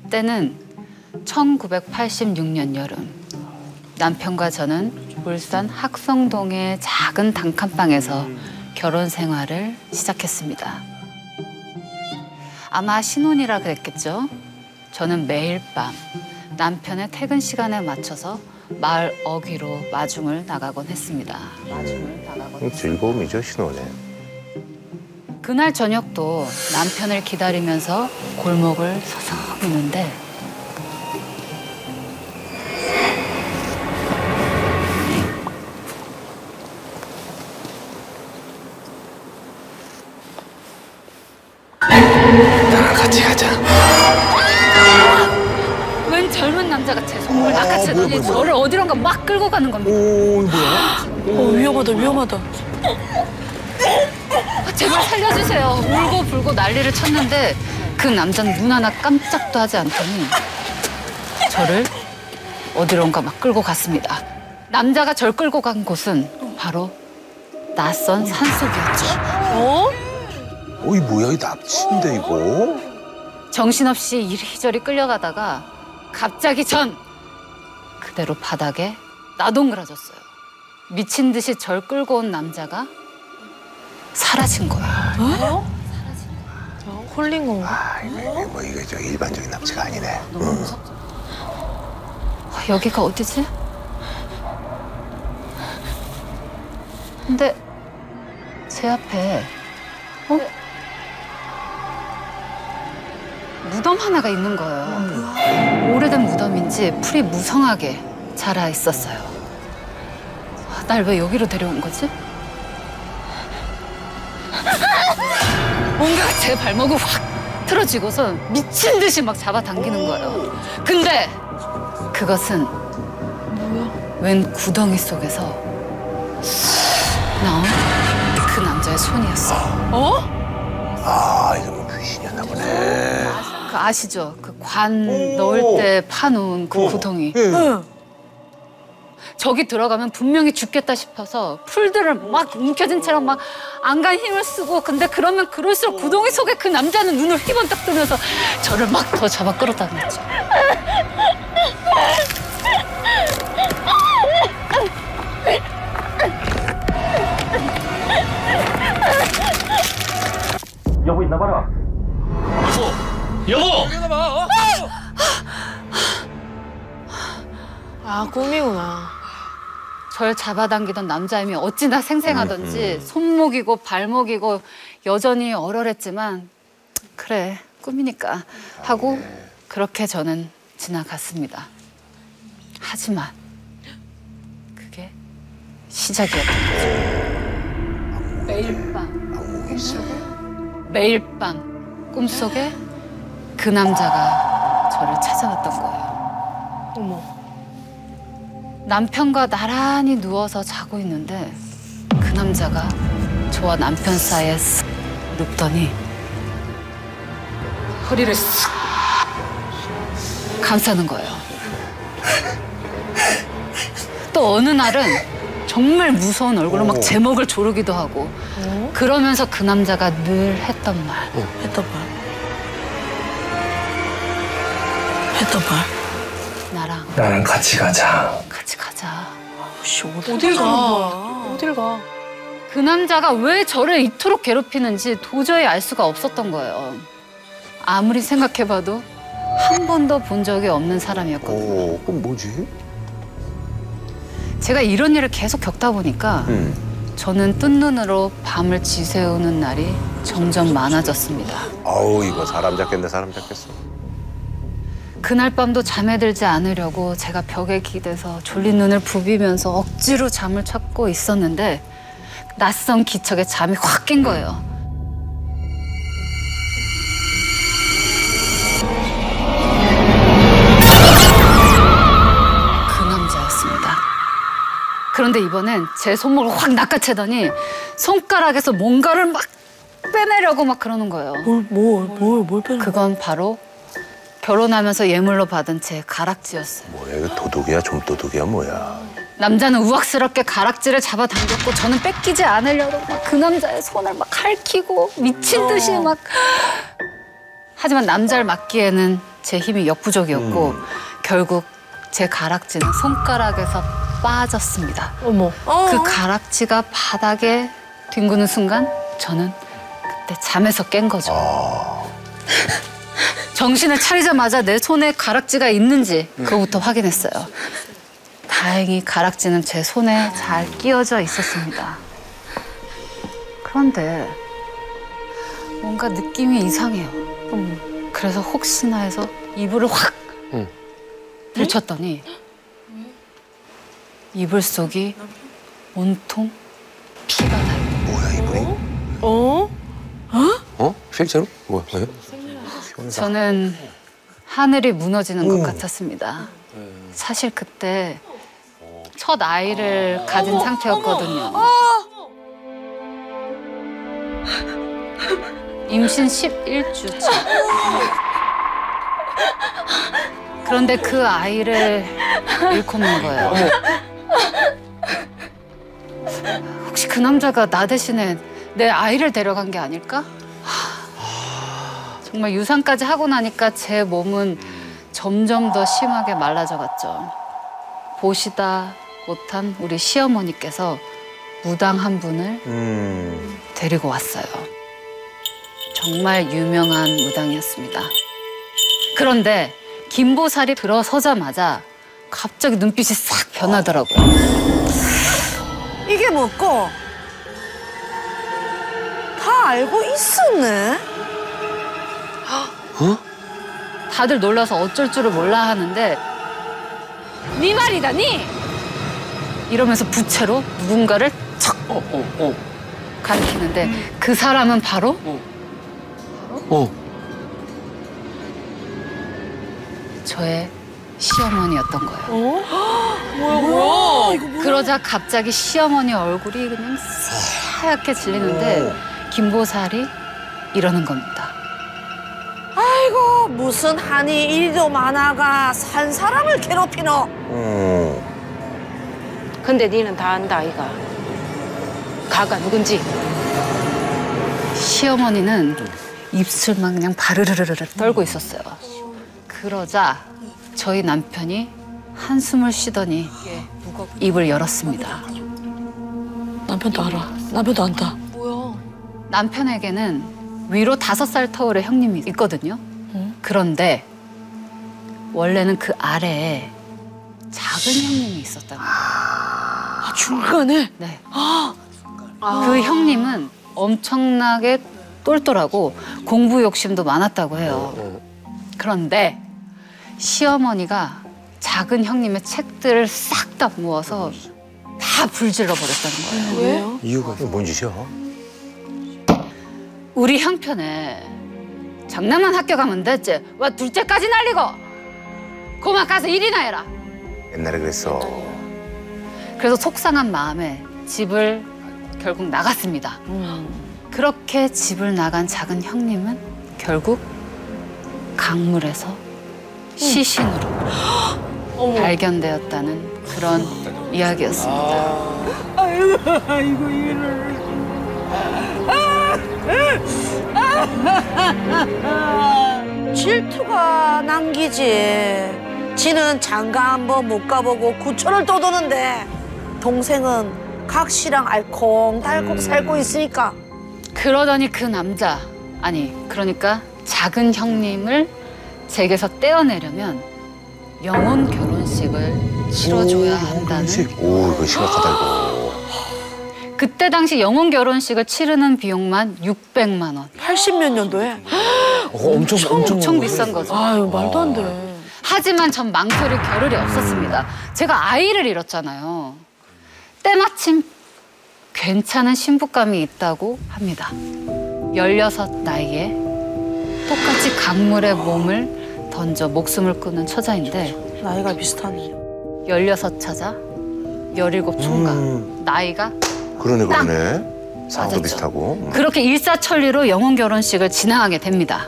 때는 1986년 여름. 남편과 저는 울산 학성동의 작은 단칸방에서 결혼 생활을 시작했습니다. 아마 신혼이라 그랬겠죠. 저는 매일 밤 남편의 퇴근 시간에 맞춰서 마을 어귀로 마중을 나가곤 했습니다. 즐거움이죠, 신혼에. 그날 저녁도 남편을 기다리면서 골목을 서성이는데 나랑 같이 가자. 웬 젊은 남자가 제 손을 낚아채더니 저를 어디론가 막 끌고 가는 겁니다. 오, 뭐야? 위험하다, 위험하다. 제발 살려주세요. 울고 불고 난리를 쳤는데 그 남자는 눈 하나 깜짝도 하지 않더니 저를 어디론가 막 끌고 갔습니다. 남자가 절 끌고 간 곳은 바로 낯선 산속이었죠. 어? 어이, 뭐야, 이 납치인데, 이거? 정신없이 이리저리 끌려가다가 갑자기 전 그대로 바닥에 나동그라졌어요. 미친 듯이 절 끌고 온 남자가 사라진 거예요. 어? 홀린 건가? 아, 이게 저 일반적인 납치가 아니네. 너무 무섭죠. 여기가 어디지? 근데 제 앞에 무덤 하나가 있는 거예요. 오래된 무덤인지 풀이 무성하게 자라 있었어요. 날 왜 여기로 데려온 거지? 뭔가 제 발목을 확 틀어쥐고서 미친 듯이 막 잡아당기는 거예요. 근데 그것은 웬 구덩이 속에서 나온 그 남자의 손이었어요. 어? 아, 이거 뭐 귀신이었나 보네. 그 아시죠? 그 관 넣을 때 파놓은 그 구덩이. 응. 저기 들어가면 분명히 죽겠다 싶어서 풀들을 막 움켜쥔 채로 막 안간 힘을 쓰고 근데 그러면 그럴수록 구덩이 속에 그 남자는 눈을 휘번딱 뜨면서 저를 막 더 잡아 끌어다녔죠. 여보 있나 봐라. 여보! 여보! 아, 꿈이구나. 절 잡아당기던 남자임이 어찌나 생생하던지 손목이고 발목이고 여전히 얼얼했지만 그래 꿈이니까 하고 그렇게 저는 지나갔습니다. 하지만 그게 시작이었던 거죠. 매일 밤 매일 밤 꿈속에 그 남자가 저를 찾아왔던 거예요. 어머. 남편과 나란히 누워서 자고 있는데 그 남자가 저와 남편 사이에 쓱 눕더니 허리를 쓱 감싸는 거예요. 또 어느 날은 정말 무서운 얼굴로 막 제목을 조르기도 하고 그러면서 그 남자가 늘 했던 말. 했던 말. 했던 말. 나랑 같이 가자. 같이 가자. 씨, 어딜 가? 어딜 가? 그 남자가 왜 저를 이토록 괴롭히는지 도저히 알 수가 없었던 거예요. 아무리 생각해봐도 한 번도 본 적이 없는 사람이었거든요. 오, 그럼 뭐지? 제가 이런 일을 계속 겪다 보니까 저는 뜬 눈으로 밤을 지새우는 날이 점점 많아졌습니다. 아우, 이거 사람 잡겠네, 사람 잡겠어. 그날 밤도 잠에 들지 않으려고 제가 벽에 기대서 졸린 눈을 부비면서 억지로 잠을 찾고 있었는데 낯선 기척에 잠이 확 깬 거예요. 그 남자였습니다. 그런데 이번엔 제 손목을 확 낚아채더니 손가락에서 뭔가를 막 빼내려고 막 그러는 거예요. 뭘 빼는 거야? 그건 바로 결혼하면서 예물로 받은 제 가락지였어요. 뭐야, 이거 도둑이야, 좀도둑이야, 뭐야. 남자는 우악스럽게 가락지를 잡아당겼고 저는 뺏기지 않으려고 막 그 남자의 손을 막 핥히고 미친 듯이 막. 하지만 남자를 맞기에는 제 힘이 역부족이었고 결국 제 가락지는 손가락에서 빠졌습니다. 어머. 그 가락지가 바닥에 뒹구는 순간 저는 그때 잠에서 깬 거죠. 정신을 차리자마자 내 손에 가락지가 있는지 그거부터 확인했어요. 다행히 가락지는 제 손에 잘 끼워져 있었습니다. 그런데 뭔가 느낌이 이상해요. 그래서 혹시나 해서 이불을 확 들쳤더니 이불 속이 온통 피가 나요. 뭐야 이분이? 어? 실제로? 뭐야? 저는 하늘이 무너지는 것 같았습니다. 사실 그때 첫 아이를 가진 상태였거든요. 임신 11주 차. 그런데 그 아이를 잃고 만 거예요. 혹시 그 남자가 나 대신에 내 아이를 데려간 게 아닐까? 정말 유산까지 하고 나니까 제 몸은 점점 더 심하게 말라져 갔죠. 보시다 못한 우리 시어머니께서 무당 한 분을 데리고 왔어요. 정말 유명한 무당이었습니다. 그런데 김보살이 들어서자마자 갑자기 눈빛이 싹 변하더라고요. 이게 뭐고? 다 알고 있었네. 다들 놀라서 어쩔 줄을 몰라 하는데 네 말이다, 니! 이러면서 부채로 누군가를 척 가리키는데 그 사람은 바로 저의 시어머니였던 거예요. 뭐야? 이거 뭐야? 그러자 갑자기 시어머니 얼굴이 그냥 새하얗게 질리는데 김보살이 이러는 겁니다. 아이고 무슨 한이 일도 많아가 산 사람을 괴롭히노. 근데 니는 다 안다, 아이가. 가가 누군지. 시어머니는 입술만 그냥 바르르르르 떨고 있었어요. 그러자 저희 남편이 한숨을 쉬더니 입을 열었습니다. 남편도 알아. 남편도 안다. 남편에게는 위로 5살 터울의 형님이 있거든요. 그런데 원래는 그 아래에 작은 형님이 있었다는 거예요. 아, 중간에? 네. 그 형님은 엄청나게 똘똘하고 공부 욕심도 많았다고 해요. 그런데 시어머니가 작은 형님의 책들을 싹 다 모아서 다 불질러 버렸다는 거예요. 왜요? 이유가 뭔 짓이야? 우리 형편에 장난만 학교 가면 됐지. 와 둘째까지 날리고 고만 가서 일이나 해라. 옛날에 그랬어. 그래서 속상한 마음에 집을 결국 나갔습니다. 그렇게 집을 나간 작은 형님은 결국 강물에서 시신으로 발견되었다는 그런 이야기였습니다. 질투가 남기지. 지는 장가 한번 못 가보고 구천을 떠도는데 동생은 각시랑 알콩달콩 살고 있으니까. 그러더니 그 남자, 아니 그러니까 작은 형님을 제게서 떼어내려면 영혼 결혼식을 치러줘야 한다는. 오, 이거 심각하다 이거. 그때 당시 영혼 결혼식을 치르는 비용만 600만 원. 80몇 년도에. 엄청 비싼 거죠. 아유 말도 안 돼. 하지만 전 망설일 겨를이 없었습니다. 제가 아이를 잃었잖아요. 때마침 괜찮은 신부감이 있다고 합니다. 16 나이에 똑같이 강물에 몸을 던져 목숨을 끊은 처자인데 나이가 비슷하네. 16 처자, 17 총각, 나이가 그러네. 상도 맞았죠. 비슷하고. 그렇게 일사천리로 영혼 결혼식을 진행하게 됩니다.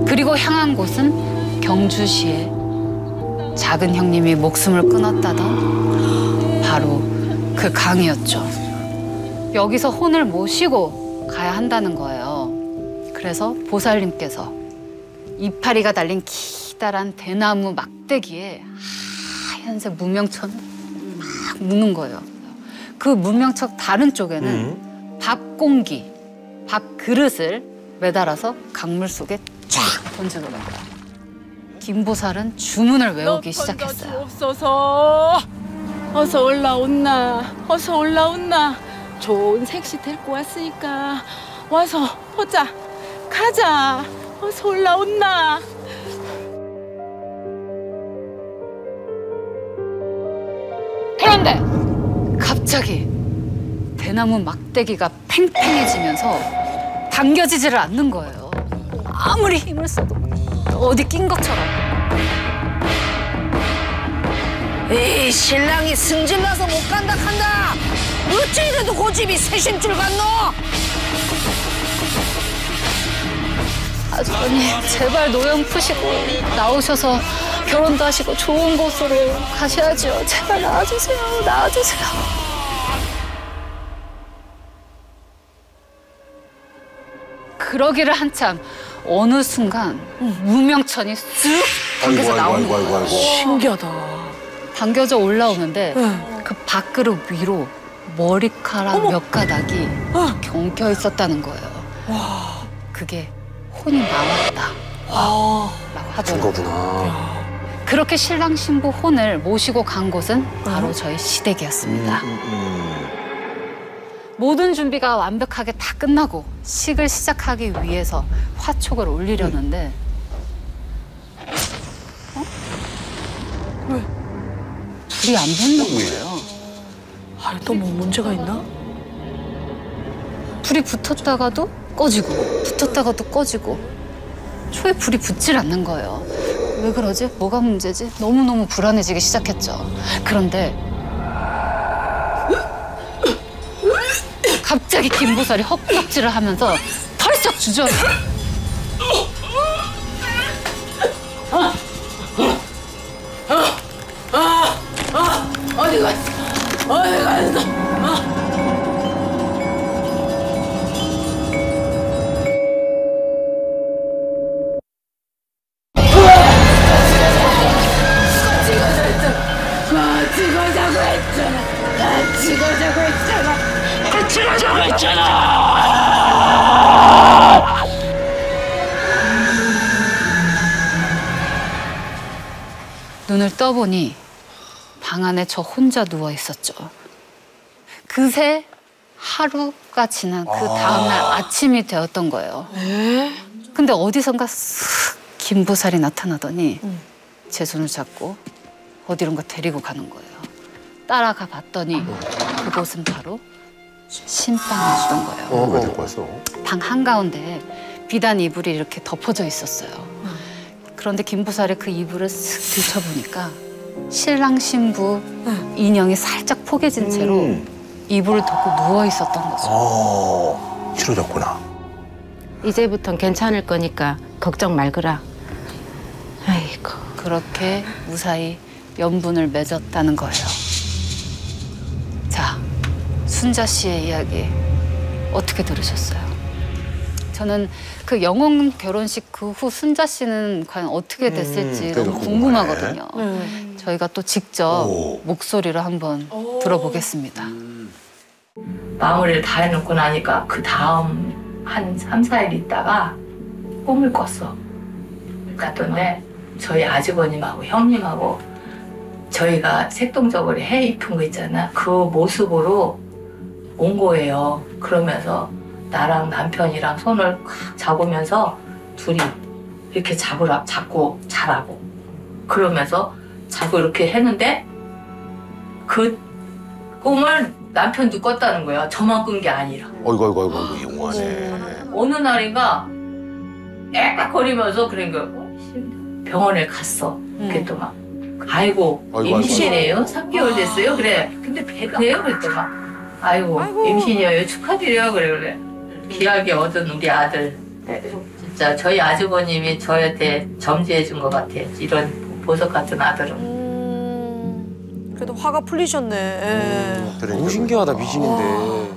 그리고 향한 곳은 경주시에 작은 형님이 목숨을 끊었다던 바로 그 강이었죠. 여기서 혼을 모시고 가야 한다는 거예요. 그래서 보살님께서 이파리가 달린 기다란 대나무 막대기에 하얀색 무명천을 막 무는 거예요. 그 무명천 다른 쪽에는 밥 공기, 밥 그릇을 매달아서 강물 속에 쫙 던지더라고요. 김보살은 주문을 외우기 시작했어요. 없어서 어서 올라온나, 어서 올라온나. 좋은 색시 데리고 왔으니까 와서 보자, 가자. 어서 올라온나. 그런데 갑자기 대나무 막대기가 팽팽해지면서 당겨지지를 않는 거예요. 아무리 힘을 써도 어디 낀 것처럼. 에이, 신랑이 승질나서 못 간다 한다. 어찌 이래도 고집이 세심줄 같노? 아주버님 제발 노염 푸시고 나오셔서 결혼도 하시고 좋은 곳으로 가셔야죠. 제발 나와주세요. 나와주세요. 그러기를 한참 어느 순간 무명천이 쓱 당겨서 나오는 거예요. 신기하다. 당겨져 올라오는데 그 밥그릇 위로 머리카락 몇 가닥이 경겨 있었다는 거예요. 그게 혼이 나왔다 라고 하더라고요. 거구나. 그렇게 신랑 신부 혼을 모시고 간 곳은 바로 저희 시댁이었습니다. 모든 준비가 완벽하게 다 끝나고 식을 시작하기 위해서 화촉을 올리려는데 왜? 불이 안 붙는 거예요. 아, 또 뭐 문제가 있나? 불이 붙었다가도 꺼지고 붙었다가도 꺼지고 초에 불이 붙질 않는 거예요. 왜 그러지? 뭐가 문제지? 너무너무 불안해지기 시작했죠. 그런데 갑자기 김보살이 헛구역질을 하면서 털썩 주저앉아. 어디 갔어? 어디 갔어? 찍어자고 했잖아. 찍어자고 했잖아. 찍어자고 했잖아. 눈을 떠보니 방 안에 저 혼자 누워 있었죠. 그새 하루가 지난 그 다음날 아침이 되었던 거예요. 근데 어디선가 쓱 김보살이 나타나더니 제 손을 잡고 어디론가 데리고 가는 거예요. 따라가 봤더니 그곳은 바로 신방이었던 거예요. 왜 데리고 왔어? 방 한가운데에 비단 이불이 이렇게 덮어져 있었어요. 그런데 김보살이 그 이불을 쓱 들춰보니까 신랑 신부 인형이 살짝 포개진 채로 이불을 덮고 누워 있었던 거죠. 치러졌구나. 이제부턴 괜찮을 거니까 걱정 말거라. 아이고. 그렇게 무사히 연분을 맺었다는 거예요. 자, 순자 씨의 이야기 어떻게 들으셨어요? 저는 그 영혼 결혼식 그 후 순자 씨는 과연 어떻게 됐을지 너무 궁금하거든요. 저희가 또 직접 목소리로 한번 들어보겠습니다. 마무리를 다 해놓고 나니까 그 다음 한 3, 4일 있다가 꿈을 꿨어. 갔던데 저희 아주버님하고 형님하고 저희가 색동저고리 해 입은 거 있잖아. 그 모습으로 온 거예요. 그러면서 나랑 남편이랑 손을 꽉 잡으면서 둘이 이렇게 잡고 자라고 그러면서 자꾸 이렇게 했는데 그 꿈을 남편도 꿨다는 거야. 저만 꾼 게 아니라. 어이구 영화네. 어느 날인가 애깍거리면서 그런 거 병원에 갔어. 그랬더니 막 아이고 임신이에요? 3개월 됐어요? 그래. 근데 배가요? 그랬더니 막 아이고 임신이에요. 축하드려요. 그래. 귀하게 얻은 우리 아들. 진짜 저희 아주버님이 저한테 점지해 준 것 같아. 이런 보석 같은 아들은. 그래도 화가 풀리셨네. 너무 신기하다 미신인데.